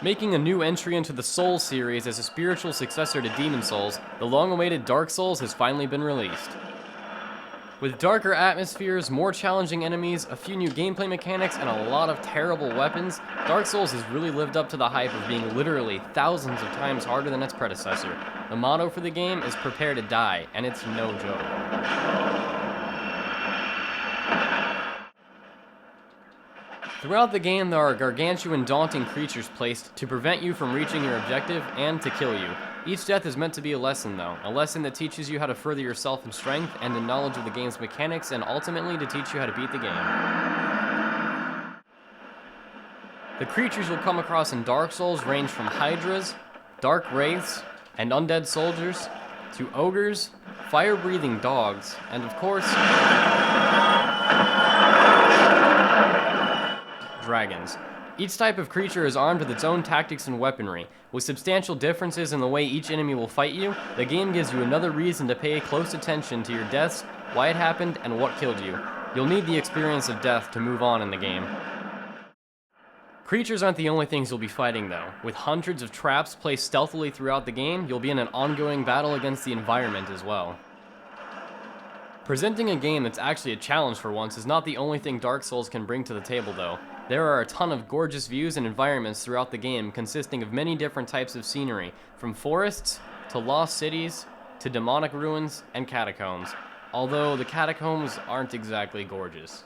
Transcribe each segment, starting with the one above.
Making a new entry into the Souls series as a spiritual successor to Demon Souls, the long-awaited Dark Souls has finally been released. With darker atmospheres, more challenging enemies, a few new gameplay mechanics, and a lot of terrible weapons, Dark Souls has really lived up to the hype of being literally thousands of times harder than its predecessor. The motto for the game is prepare to die, and it's no joke. Throughout the game, there are gargantuan, daunting creatures placed to prevent you from reaching your objective and to kill you. Each death is meant to be a lesson though, a lesson that teaches you how to further yourself in strength and in knowledge of the game's mechanics, and ultimately to teach you how to beat the game. The creatures you'll come across in Dark Souls range from hydras, dark wraiths, and undead soldiers, to ogres, fire-breathing dogs, and of course, dragons. Each type of creature is armed with its own tactics and weaponry. With substantial differences in the way each enemy will fight you, the game gives you another reason to pay close attention to your deaths, why it happened, and what killed you. You'll need the experience of death to move on in the game. Creatures aren't the only things you'll be fighting though. With hundreds of traps placed stealthily throughout the game, you'll be in an ongoing battle against the environment as well. Presenting a game that's actually a challenge for once is not the only thing Dark Souls can bring to the table though. There are a ton of gorgeous views and environments throughout the game consisting of many different types of scenery, from forests, to lost cities, to demonic ruins, and catacombs. Although the catacombs aren't exactly gorgeous.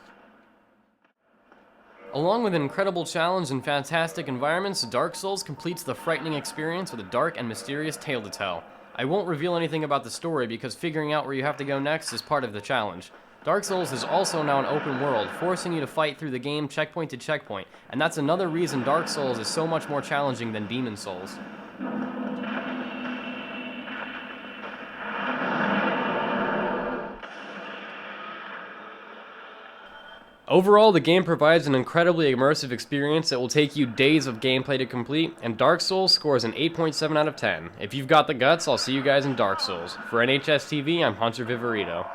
Along with an incredible challenge and fantastic environments, Dark Souls completes the frightening experience with a dark and mysterious tale to tell. I won't reveal anything about the story because figuring out where you have to go next is part of the challenge. Dark Souls is also now an open world, forcing you to fight through the game checkpoint to checkpoint, and that's another reason Dark Souls is so much more challenging than Demon Souls. Overall, the game provides an incredibly immersive experience that will take you days of gameplay to complete, and Dark Souls scores an 8.7 out of 10. If you've got the guts, I'll see you guys in Dark Souls. For NHSTV, I'm Hunter Vivirito.